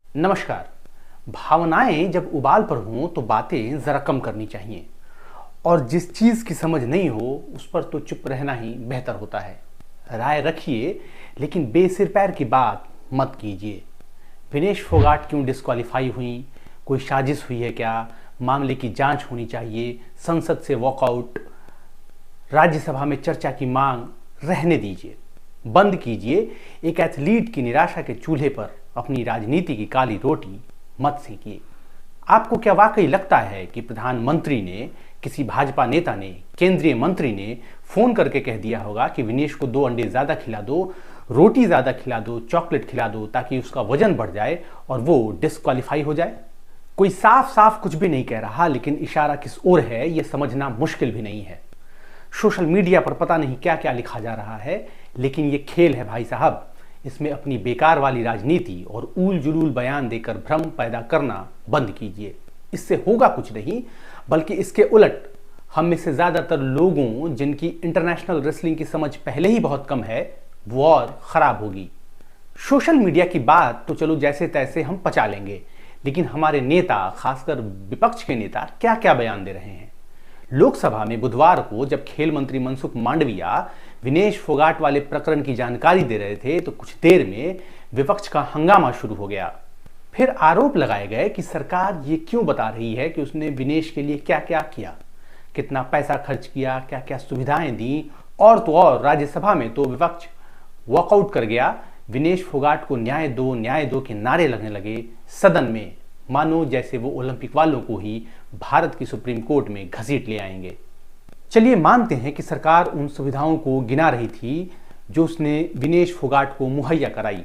नमस्कार। भावनाएं जब उबाल पर हों तो बातें जरा कम करनी चाहिए और जिस चीज की समझ नहीं हो उस पर तो चुप रहना ही बेहतर होता है। राय रखिए लेकिन बेसिर पैर की बात मत कीजिए। विनेश फोगाट क्यों डिस्क्वालीफाई हुई, कोई साजिश हुई है क्या, मामले की जांच होनी चाहिए, संसद से वॉकआउट, राज्यसभा में चर्चा की मांग, रहने दीजिए, बंद कीजिए। एक एथलीट की निराशा के चूल्हे पर अपनी राजनीति की काली रोटी मत सेकिए। आपको क्या वाकई लगता है कि प्रधानमंत्री ने, किसी भाजपा नेता ने, केंद्रीय मंत्री ने फोन करके कह दिया होगा कि विनेश को 2 अंडे ज्यादा खिला दो, रोटी ज्यादा खिला दो, चॉकलेट खिला दो ताकि उसका वजन बढ़ जाए और वो डिस्क्वालीफाई हो जाए? कोई साफ साफ कुछ भी नहीं कह रहा, लेकिन इशारा किस ओर है यह समझना मुश्किल भी नहीं है। सोशल मीडिया पर पता नहीं क्या क्या लिखा जा रहा है, लेकिन ये खेल है भाई साहब। इसमें अपनी बेकार वाली राजनीति और ऊल जुलूल बयान देकर भ्रम पैदा करना बंद कीजिए। इससे होगा कुछ नहीं, बल्कि इसके उलट हम में से ज्यादातर लोगों जिनकी इंटरनेशनल रेसलिंग की समझ पहले ही बहुत कम है, वो और खराब होगी। सोशल मीडिया की बात तो चलो जैसे तैसे हम पचा लेंगे, लेकिन हमारे नेता, खासकर विपक्ष के नेता, क्या क्या बयान दे रहे हैं। लोकसभा में बुधवार को जब खेल मंत्री मनसुख मांडविया विनेश फोगाट वाले प्रकरण की जानकारी दे रहे थे तो कुछ देर में विपक्ष का हंगामा शुरू हो गया। फिर आरोप लगाए गए कि सरकार ये क्यों बता रही है कि उसने विनेश के लिए क्या क्या किया, कितना पैसा खर्च किया, क्या क्या सुविधाएं दी, और तो और राज्यसभा में तो विपक्ष वॉकआउट कर गया। विनेश फोगाट को न्याय दो के नारे लगने लगे सदन में, मानो जैसे वो ओलंपिक वालों को ही भारत की सुप्रीम कोर्ट में घसीट ले आएंगे। चलिए मानते हैं कि सरकार उन सुविधाओं को गिना रही थी जो उसने विनेश फोगाट को मुहैया कराई,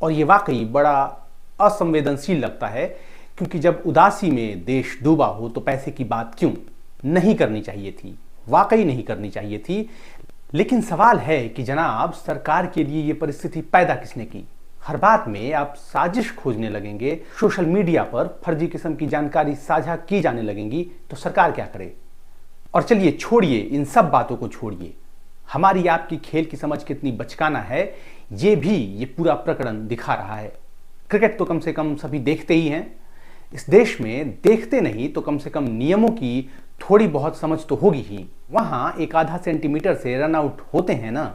और ये वाकई बड़ा असंवेदनशील लगता है, क्योंकि जब उदासी में देश डूबा हो तो पैसे की बात क्यों नहीं करनी चाहिए थी, वाकई नहीं करनी चाहिए थी। लेकिन सवाल है कि जनाब, सरकार के लिए ये परिस्थिति पैदा किसने की? हर बात में आप साजिश खोजने लगेंगे, सोशल मीडिया पर फर्जी किस्म की जानकारी साझा की जाने लगेंगी, तो सरकार क्या करे? और चलिए छोड़िए, इन सब बातों को छोड़िए। हमारी आपकी खेल की समझ कितनी बचकाना है ये भी ये पूरा प्रकरण दिखा रहा है। क्रिकेट तो कम से कम सभी देखते ही हैं। इस देश में देखते नहीं तो कम से कम नियमों की थोड़ी बहुत समझ तो होगी ही। वहां 1 आधा सेंटीमीटर से रन आउट होते हैं ना,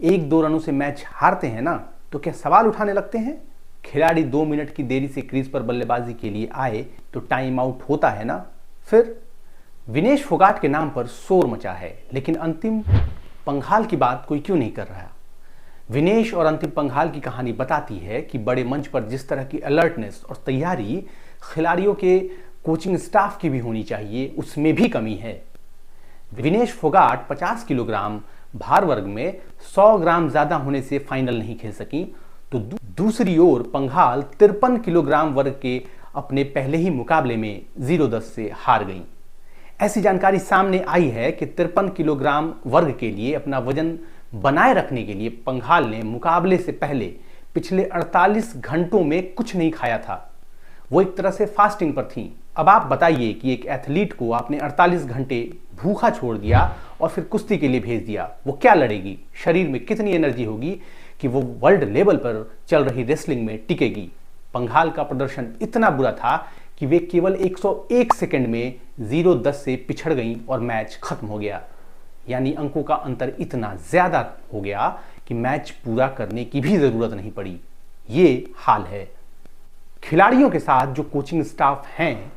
1-2 रनों से मैच हारते हैं ना, तो क्या सवाल उठाने लगते हैं? खिलाड़ी 2 मिनट की देरी से क्रीज पर बल्लेबाजी के लिए आए तो टाइम आउट होता है ना। फिर विनेश फोगाट के नाम पर शोर मचा है, लेकिन अंतिम पंघाल की बात कोई क्यों नहीं कर रहा? विनेश और अंतिम पंघाल की कहानी बताती है कि बड़े मंच पर जिस तरह की अलर्टनेस और तैयारी खिलाड़ियों के कोचिंग स्टाफ की भी होनी चाहिए, उसमें भी कमी है। विनेश फोगाट 50 किलोग्राम भार वर्ग में 100 ग्राम ज्यादा होने से फाइनल नहीं खेल सकी, तो दूसरी ओर पंघाल 53 किलोग्राम वर्ग के अपने पहले ही मुकाबले में 0-10 से हार गई। ऐसी जानकारी सामने आई है कि 53 किलोग्राम वर्ग के लिए अपना वजन बनाए रखने के लिए पंघाल ने मुकाबले से पहले पिछले 48 घंटों में कुछ नहीं खाया था। वो एक तरह से फास्टिंग पर थी। अब आप बताइए कि एक एथलीट को आपने 48 घंटे भूखा छोड़ दिया और फिर कुश्ती के लिए भेज दिया, वो क्या लड़ेगी? शरीर में कितनी एनर्जी होगी कि वो वर्ल्ड लेवल पर चल रही रेसलिंग में टिकेगी? पंघाल का प्रदर्शन इतना बुरा था कि वे केवल 101 सेकंड में 0-10 से पिछड़ गईं और मैच खत्म हो गया। यानी अंकों का अंतर इतना ज्यादा हो गया कि मैच पूरा करने की भी जरूरत नहीं पड़ी। ये हाल है। खिलाड़ियों के साथ जो कोचिंग स्टाफ हैं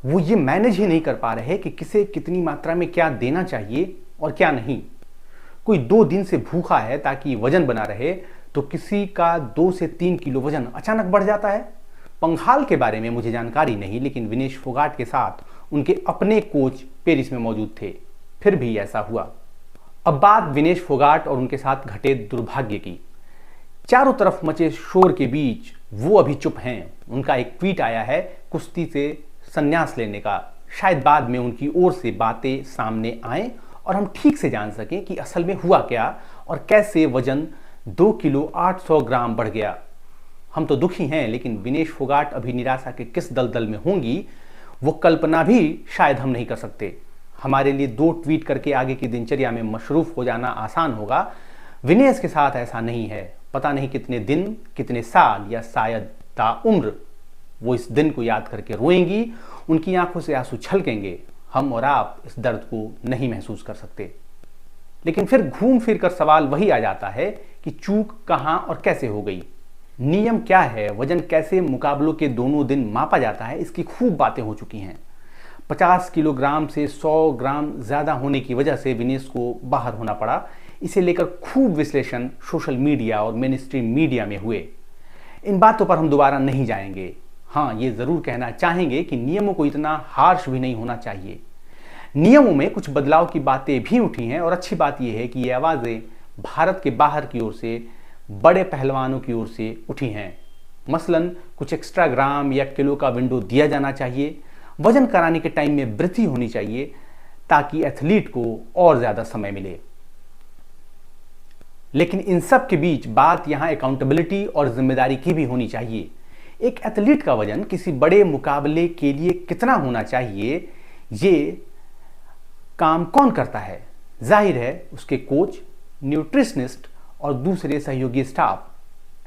वो ये मैनेज ही नहीं कर पा रहे कि किसे कितनी मात्रा में क्या देना चाहिए और क्या नहीं। कोई 2 दिन से भूखा है ताकि वजन बना रहे, तो किसी का 2 से 3 किलो वजन अचानक बढ़ जाता है। पंघाल के बारे में मुझे जानकारी नहीं, लेकिन विनेश फोगाट के साथ उनके अपने कोच पेरिस में मौजूद थे, फिर भी ऐसा हुआ। अब बात विनेश फोगाट और उनके साथ घटे दुर्भाग्य की। चारों तरफ मचे शोर के बीच वो अभी चुप हैं। उनका एक ट्वीट आया है कुश्ती से संन्यास लेने का। शायद बाद में उनकी ओर से बातें सामने आए और हम ठीक से जान सकें कि असल में हुआ क्या और कैसे वजन 2 किलो 800 ग्राम बढ़ गया। हम तो दुखी हैं, लेकिन विनेश फोगाट अभी निराशा के किस दलदल में होंगी वो कल्पना भी शायद हम नहीं कर सकते। हमारे लिए 2 ट्वीट करके आगे की दिनचर्या में मशरूफ हो जाना आसान होगा। विनेश के साथ ऐसा नहीं है। पता नहीं कितने दिन, कितने साल या शायद ताउम्र वो इस दिन को याद करके रोएंगी, उनकी आंखों से आंसू छलकेंगे। हम और आप इस दर्द को नहीं महसूस कर सकते। लेकिन फिर घूम फिर कर सवाल वही आ जाता है कि चूक कहां और कैसे हो गई। नियम क्या है, वजन कैसे मुकाबलों के दोनों दिन मापा जाता है, इसकी खूब बातें हो चुकी हैं। 50 किलोग्राम से 100 ग्राम ज्यादा होने की वजह से विनेश को बाहर होना पड़ा। इसे लेकर खूब विश्लेषण सोशल मीडिया और मेन स्ट्रीम मीडिया में हुए। इन बातों पर हम दोबारा नहीं जाएंगे। हाँ, ये जरूर कहना चाहेंगे कि नियमों को इतना हार्श भी नहीं होना चाहिए। नियमों में कुछ बदलाव की बातें भी उठी हैं और अच्छी बात यह है कि ये आवाजें भारत के बाहर की ओर से बड़े पहलवानों की ओर से उठी हैं। मसलन कुछ एक्स्ट्रा ग्राम या किलो का विंडो दिया जाना चाहिए। वजन कराने के टाइम में वृद्धि होनी चाहिए ताकि एथलीट को और ज्यादा समय मिले। लेकिन इन सब के बीच बात यहां अकाउंटेबिलिटी और जिम्मेदारी की भी होनी चाहिए। एक एथलीट का वजन किसी बड़े मुकाबले के लिए कितना होना चाहिए, ये काम कौन करता है? जाहिर है उसके कोच, न्यूट्रिशनिस्ट और दूसरे सहयोगी स्टाफ।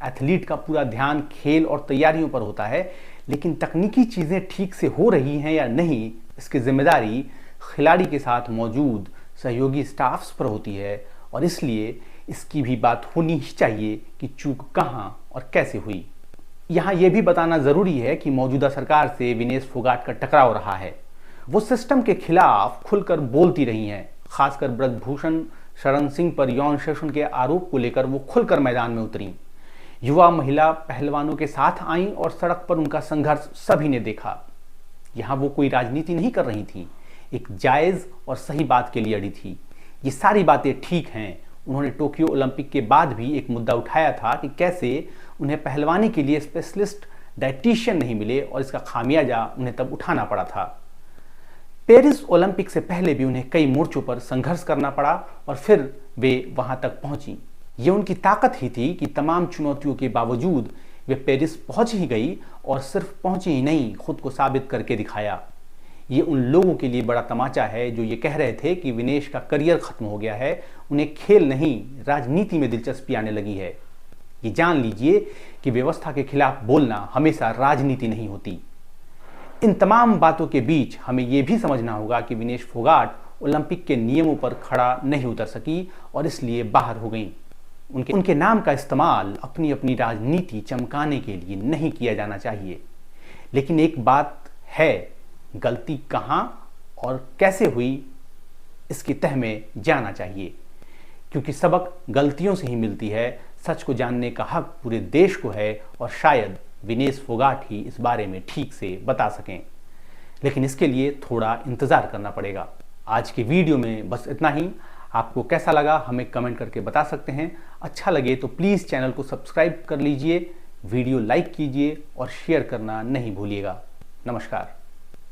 एथलीट का पूरा ध्यान खेल और तैयारियों पर होता है, लेकिन तकनीकी चीजें ठीक से हो रही हैं या नहीं, इसकी जिम्मेदारी खिलाड़ी के साथ मौजूद सहयोगी स्टाफ्स पर होती है। और इसलिए इसकी भी बात होनी ही चाहिए कि चूक कहां और कैसे हुई। यहां यह भी बताना जरूरी है कि मौजूदा सरकार से विनेश फोगाट का टकराव रहा है। वो सिस्टम के खिलाफ खुलकर बोलती रही हैं। खासकर ब्रजभूषण शरण सिंह पर यौन शोषण के आरोप को लेकर वो खुलकर मैदान में उतरी। युवा महिला पहलवानों के साथ आईं और सड़क पर उनका संघर्ष सभी ने देखा। यहां वो कोई राजनीति नहीं कर रही थी, एक जायज और सही बात के लिए अड़ी थी। ये सारी बातें ठीक हैं। उन्होंने टोक्यो ओलंपिक के बाद भी एक मुद्दा उठाया था कि कैसे उन्हें पहलवानी के लिए स्पेशलिस्ट डाइटिशियन नहीं मिले और इसका खामियाजा उन्हें तब उठाना पड़ा था। पेरिस ओलंपिक से पहले भी उन्हें कई मोर्चों पर संघर्ष करना पड़ा और फिर वे वहां तक पहुंची। ये उनकी ताकत ही थी कि तमाम चुनौतियों के बावजूद वे पेरिस पहुंच ही गई और सिर्फ पहुंची ही नहीं, खुद को साबित करके दिखाया। ये उन लोगों के लिए बड़ा तमाचा है जो ये कह रहे थे कि विनेश का करियर खत्म हो गया है, उन्हें खेल नहीं राजनीति में दिलचस्पी आने लगी है। ये जान लीजिए कि व्यवस्था के खिलाफ बोलना हमेशा राजनीति नहीं होती। इन तमाम बातों के बीच हमें यह भी समझना होगा कि विनेश फोगाट ओलंपिक के नियमों पर खड़ा नहीं उतर सकी और इसलिए बाहर हो गई। उनके नाम का इस्तेमाल अपनी अपनी राजनीति चमकाने के लिए नहीं किया जाना चाहिए। लेकिन एक बात है, गलती कहां और कैसे हुई इसकी तह में जाना चाहिए, क्योंकि सबक गलतियों से ही मिलती है। सच को जानने का हक पूरे देश को है और शायद विनेश फोगाट ही इस बारे में ठीक से बता सकें। लेकिन इसके लिए थोड़ा इंतजार करना पड़ेगा। आज की वीडियो में बस इतना ही। आपको कैसा लगा हमें कमेंट करके बता सकते हैं। अच्छा लगे तो प्लीज़ चैनल को सब्सक्राइब कर लीजिए, वीडियो लाइक कीजिए और शेयर करना नहीं भूलिएगा। नमस्कार।